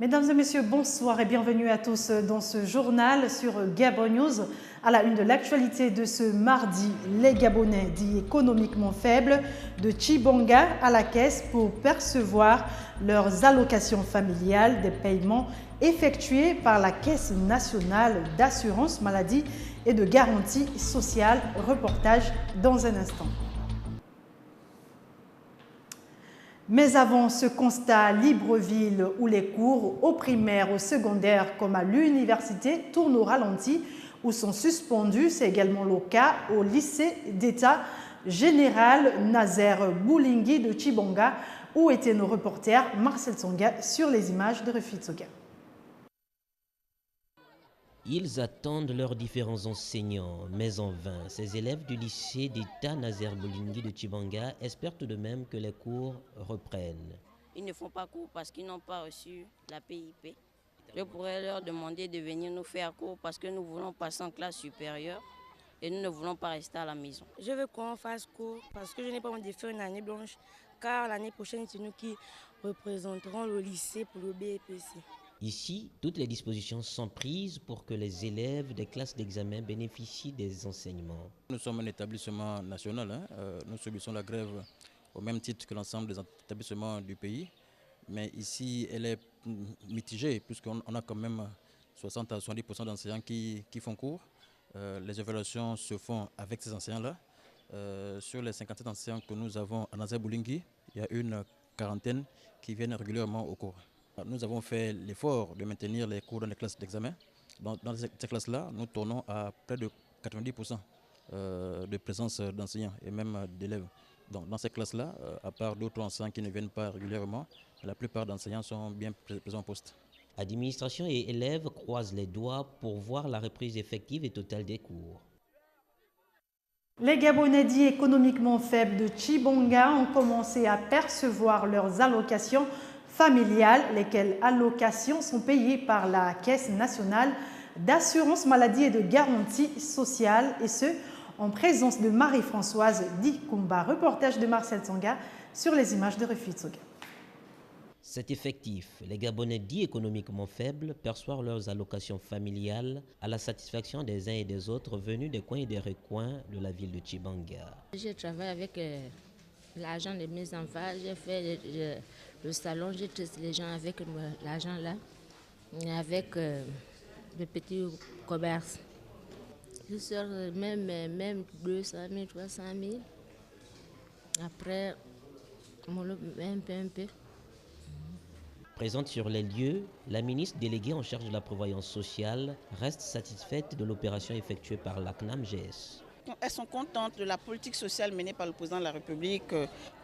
Mesdames et messieurs, bonsoir et bienvenue à tous dans ce journal sur Gabon News. À la une de l'actualité de ce mardi, les Gabonais dits économiquement faibles de Tchibonga à la caisse pour percevoir leurs allocations familiales des paiements effectués par la Caisse nationale d'assurance maladie et de garantie sociale. Reportage dans un instant. Mais avant ce constat, Libreville, où les cours au primaire, au secondaire comme à l'université tournent au ralenti ou sont suspendus, c'est également le cas au lycée d'État général Nazaire Boulingui de Tchibonga, où étaient nos reporters Marcel Tsonga sur les images de Refit Soga. Ils attendent leurs différents enseignants, mais en vain. Ces élèves du lycée d'État Nazaire Boulingui de Tchibonga espèrent tout de même que les cours reprennent. Ils ne font pas cours parce qu'ils n'ont pas reçu la PIP. Je pourrais leur demander de venir nous faire cours parce que nous voulons passer en classe supérieure et nous ne voulons pas rester à la maison. Je veux qu'on fasse cours parce que je n'ai pas envie de faire une année blanche, car l'année prochaine, c'est nous qui représenterons le lycée pour le BEPC. Ici, toutes les dispositions sont prises pour que les élèves des classes d'examen bénéficient des enseignements. Nous sommes un établissement national, nous subissons la grève au même titre que l'ensemble des établissements du pays. Mais ici, elle est mitigée puisqu'on a quand même 60 à 70% d'enseignants qui font cours. Les évaluations se font avec ces enseignants-là. Sur les 57 enseignants que nous avons à Nazaire Boulingui, il y a une quarantaine qui viennent régulièrement au cours. Nous avons fait l'effort de maintenir les cours dans les classes d'examen. Dans ces classes-là, nous tournons à près de 90% de présence d'enseignants et même d'élèves. Dans ces classes-là, à part d'autres enseignants qui ne viennent pas régulièrement, la plupart d'enseignants sont bien présents en poste. Administration et élèves croisent les doigts pour voir la reprise effective et totale des cours. Les Gabonais dits économiquement faibles de Tchibonga ont commencé à percevoir leurs allocations familiales, lesquelles allocations sont payées par la Caisse nationale d'assurance maladie et de garantie sociale, et ce, en présence de Marie-Françoise Dikumba. Reportage de Marcel Tsonga sur les images de Refit Soga. C'est effectif. Les Gabonais dits économiquement faibles perçoivent leurs allocations familiales à la satisfaction des uns et des autres venus des coins et des recoins de la ville de Tchibonga. Je travaille avec l'argent de mes enfants. J'ai fait le salon, j'ai testé les gens avec l'argent là, avec le petit commerce. Je sors même 200 000, 300 000. Après, un peu. Présente sur les lieux, la ministre déléguée en charge de la prévoyance sociale reste satisfaite de l'opération effectuée par la CNAM-GS. Elles sont contentes de la politique sociale menée par le président de la République,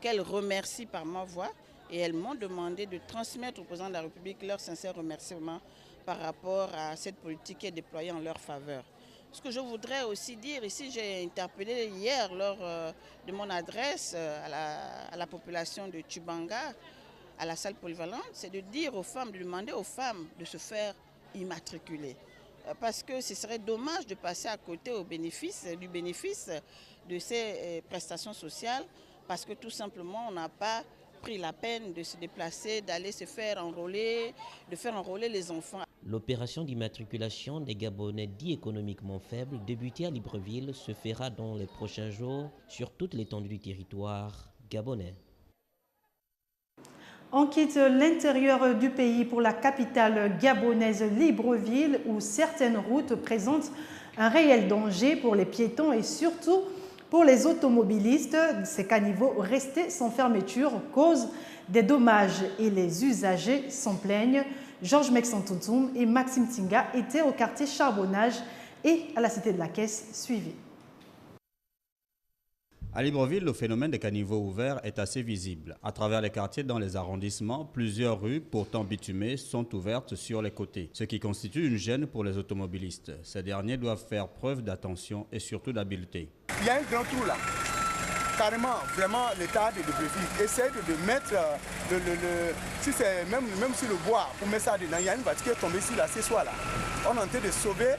qu'elles remercient par ma voix, et elles m'ont demandé de transmettre au président de la République leurs sincères remerciements par rapport à cette politique qui est déployée en leur faveur. Ce que je voudrais aussi dire ici, j'ai interpellé hier lors de mon adresse à la population de Tchibonga, à la salle polyvalente, c'est de dire aux femmes, de demander aux femmes de se faire immatriculer. Parce que ce serait dommage de passer à côté du bénéfice de ces prestations sociales, parce que tout simplement on n'a pas pris la peine de se déplacer, d'aller se faire enrôler, de faire enrôler les enfants. L'opération d'immatriculation des Gabonais dits économiquement faibles, débutée à Libreville, se fera dans les prochains jours sur toute l'étendue du territoire gabonais. On quitte l'intérieur du pays pour la capitale gabonaise Libreville, où certaines routes présentent un réel danger pour les piétons et surtout pour les automobilistes. Ces caniveaux restés sans fermeture causent des dommages et les usagers s'en plaignent. Georges Mexantontoum et Maxime Tinga étaient au quartier Charbonnage et à la cité de la Caisse suivie. À Libreville, le phénomène des caniveaux ouverts est assez visible. À travers les quartiers dans les arrondissements, plusieurs rues, pourtant bitumées, sont ouvertes sur les côtés, ce qui constitue une gêne pour les automobilistes. Ces derniers doivent faire preuve d'attention et surtout d'habileté. Il y a un grand trou là. Carrément, vraiment, l'État de Libreville essaie de mettre si c'est même sur le bois, pour mettre ça dedans. Il y a une voiture qui est tombée ici là, ce soir là. On est en train de sauver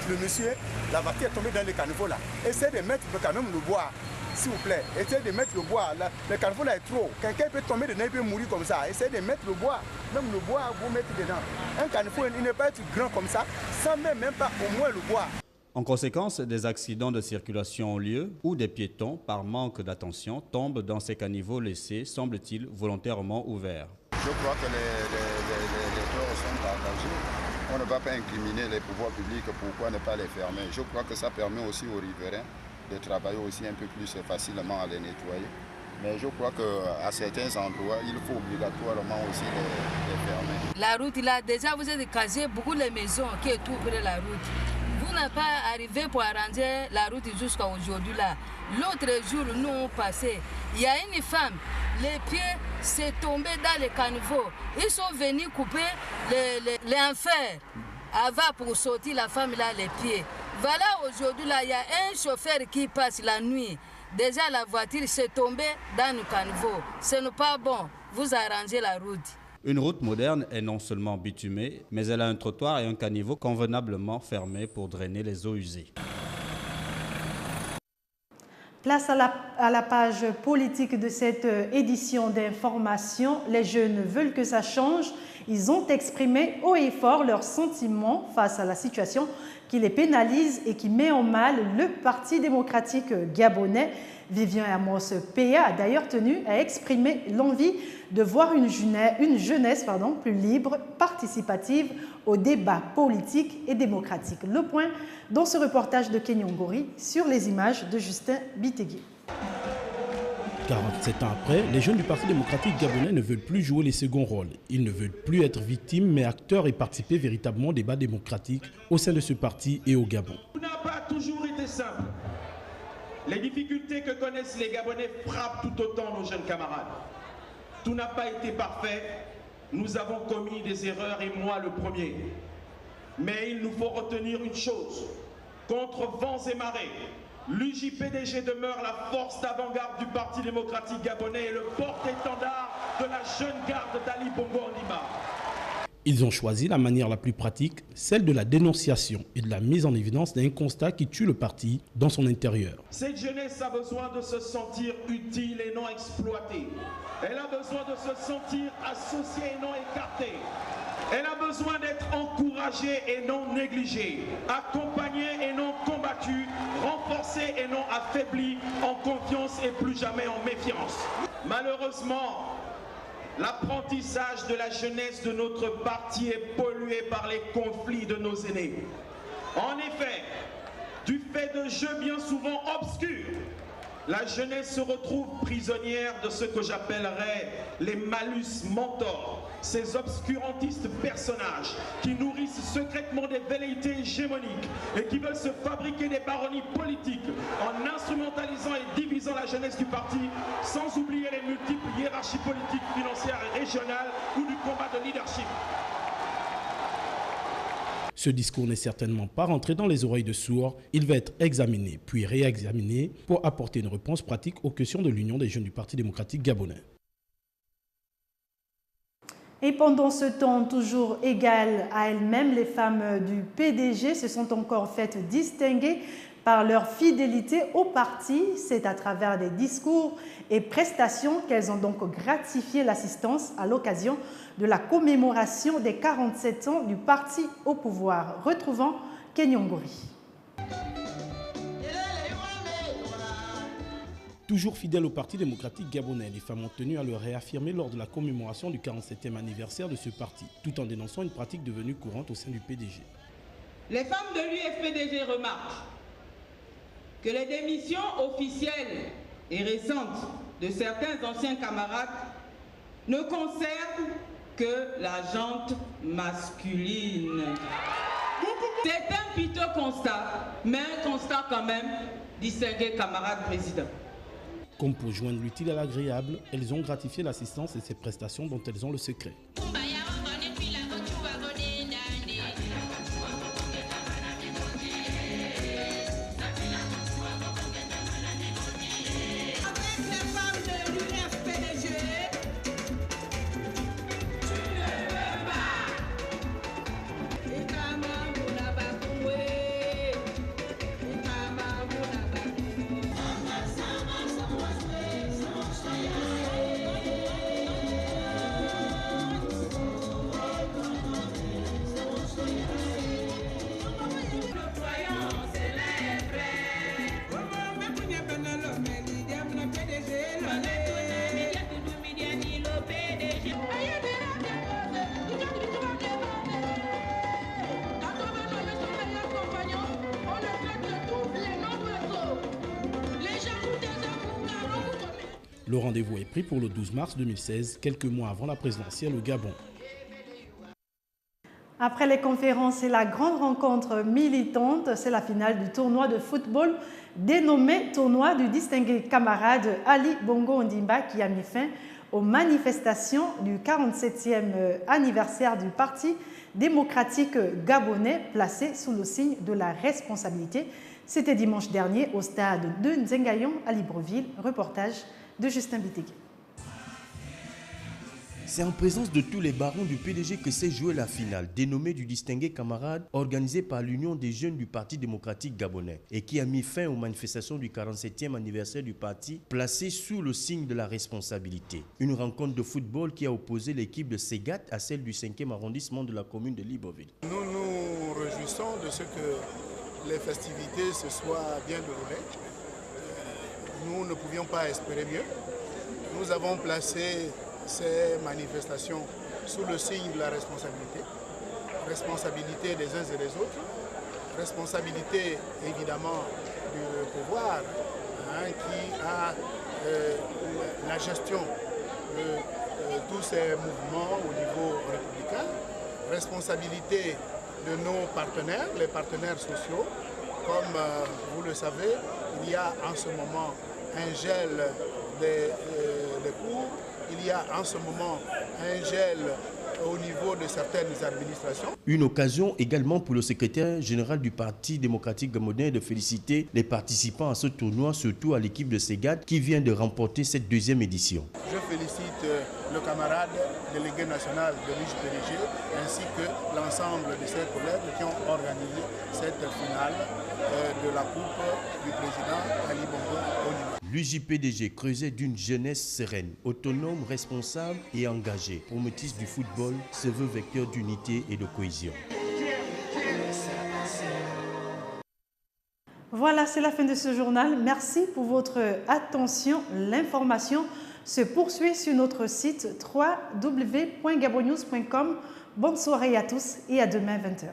le monsieur, la voiture est tombée dans le caniveau là. Essaie de mettre quand même le bois. s'il vous plaît, essayez de mettre le bois. Le carrefour là est trop. Quelqu'un peut tomber dedans, il peut mourir comme ça. Essayez de mettre le bois. Même le bois, vous mettez dedans. Un carrefour, il ne peut pas être grand comme ça, sans même pas au moins le bois. En conséquence, des accidents de circulation ont lieu où des piétons, par manque d'attention, tombent dans ces caniveaux laissés, semble-t-il, volontairement ouverts. Je crois que les torts sont partagés. On ne va pas incriminer les pouvoirs publics, pourquoi ne pas les fermer? Je crois que ça permet aussi aux riverains de travailler aussi un peu plus facilement à les nettoyer. Mais je crois qu'à certains endroits, il faut obligatoirement aussi les fermer. La route, là, déjà vous êtes casé beaucoup de maisons qui est tout près de la route. Vous n'êtes pas arrivé pour arranger la route jusqu'à aujourd'hui là. L'autre jour, nous on passé, il y a une femme, les pieds s'est tombé dans les caniveaux. Ils sont venus couper les enfers avant pour sortir la femme là les pieds. Voilà, aujourd'hui là, il y a un chauffeur qui passe la nuit. Déjà la voiture s'est tombée dans le caniveau. Ce n'est pas bon, vous arrangez la route. Une route moderne est non seulement bitumée, mais elle a un trottoir et un caniveau convenablement fermés pour drainer les eaux usées. Place à la page politique de cette édition d'information. Les jeunes veulent que ça change. Ils ont exprimé haut et fort leurs sentiments face à la situation qui les pénalise et qui met en mal le Parti démocratique gabonais. Vivian Amos Péa a d'ailleurs tenu à exprimer l'envie de voir une jeunesse plus libre, participative au débat politique et démocratique. Le point dans ce reportage de Kenyon Gori sur les images de Justin Bitegui. 47 ans après, les jeunes du Parti démocratique gabonais ne veulent plus jouer les seconds rôles. Ils ne veulent plus être victimes, mais acteurs et participer véritablement au débat démocratique au sein de ce parti et au Gabon. Tout n'a pas toujours été simple. Les difficultés que connaissent les Gabonais frappent tout autant nos jeunes camarades. Tout n'a pas été parfait. Nous avons commis des erreurs et moi le premier. Mais il nous faut retenir une chose. Contre vents et marées, l'UJPDG demeure la force d'avant-garde du Parti démocratique gabonais et le porte-étendard de la jeune garde d'Ali Bongo Ondimba. Ils ont choisi la manière la plus pratique, celle de la dénonciation et de la mise en évidence d'un constat qui tue le parti dans son intérieur. Cette jeunesse a besoin de se sentir utile et non exploitée. Elle a besoin de se sentir associée et non écartée. Elle a besoin d'être encouragée et non négligée, accompagnée et non combattue, renforcée et non affaiblie, en confiance et plus jamais en méfiance. Malheureusement, l'apprentissage de la jeunesse de notre parti est pollué par les conflits de nos aînés. En effet, du fait de jeux bien souvent obscurs, la jeunesse se retrouve prisonnière de ce que j'appellerais les malus mentors, ces obscurantistes personnages qui nourrissent secrètement des velléités hégémoniques et qui veulent se fabriquer des baronnies politiques en instrumentalisant et divisant la jeunesse du parti, sans oublier les multiples hiérarchies politiques, financières et régionales ou du combat de leadership. Ce discours n'est certainement pas rentré dans les oreilles de sourds. Il va être examiné, puis réexaminé pour apporter une réponse pratique aux questions de l'Union des jeunes du Parti démocratique gabonais. Et pendant ce temps toujours égal à elles-mêmes, les femmes du PDG se sont encore faites distinguer par leur fidélité au parti. C'est à travers des discours et prestations qu'elles ont donc gratifié l'assistance à l'occasion de la commémoration des 47 ans du parti au pouvoir. Retrouvons Kenyon Gori. Toujours fidèles au Parti démocratique gabonais, les femmes ont tenu à le réaffirmer lors de la commémoration du 47e anniversaire de ce parti, tout en dénonçant une pratique devenue courante au sein du PDG. Les femmes de l'UFPDG remarquent que les démissions officielles et récentes de certains anciens camarades ne concernent que la gente masculine. C'est un piteux constat, mais un constat quand même, distingué camarade président. Comme pour joindre l'utile à l'agréable, elles ont gratifié l'assistance et ses prestations dont elles ont le secret. Le rendez-vous est pris pour le 12 mars 2016, quelques mois avant la présidentielle au Gabon. Après les conférences et la grande rencontre militante, c'est la finale du tournoi de football dénommé Tournoi du distingué camarade Ali Bongo Ondimba qui a mis fin aux manifestations du 47e anniversaire du Parti démocratique gabonais placé sous le signe de la responsabilité. C'était dimanche dernier au stade de Nzengayon à Libreville. Reportage de Justin Bitégué. C'est en présence de tous les barons du PDG que s'est jouée la finale, dénommée du distingué camarade, organisée par l'Union des jeunes du Parti démocratique gabonais et qui a mis fin aux manifestations du 47e anniversaire du parti, placé sous le signe de la responsabilité. Une rencontre de football qui a opposé l'équipe de Segat à celle du 5e arrondissement de la commune de Libreville. Nous nous réjouissons de ce que les festivités se soient bien déroulées. Nous ne pouvions pas espérer mieux. Nous avons placé ces manifestations sous le signe de la responsabilité. Responsabilité des uns et des autres. Responsabilité évidemment du pouvoir qui a la gestion de tous ces mouvements au niveau républicain. Responsabilité de nos partenaires, les partenaires sociaux. Comme vous le savez, il y a en ce moment un gel des cours. Il y a en ce moment un gel au niveau de certaines administrations. Une occasion également pour le secrétaire général du Parti démocratique gabonais de féliciter les participants à ce tournoi, surtout à l'équipe de Segat qui vient de remporter cette deuxième édition. Je félicite le camarade délégué national de l'UJPDG ainsi que l'ensemble de ses collègues qui ont organisé cette finale de la coupe du président Ali Bongo Ondimba. L'UJPDG creusait d'une jeunesse sereine, autonome, responsable et engagée. Promettrice du football, se veut vecteur d'unité et de cohésion. Voilà, c'est la fin de ce journal. Merci pour votre attention. L'information se poursuit sur notre site www.gabonnews.com. Bonne soirée à tous et à demain 20h.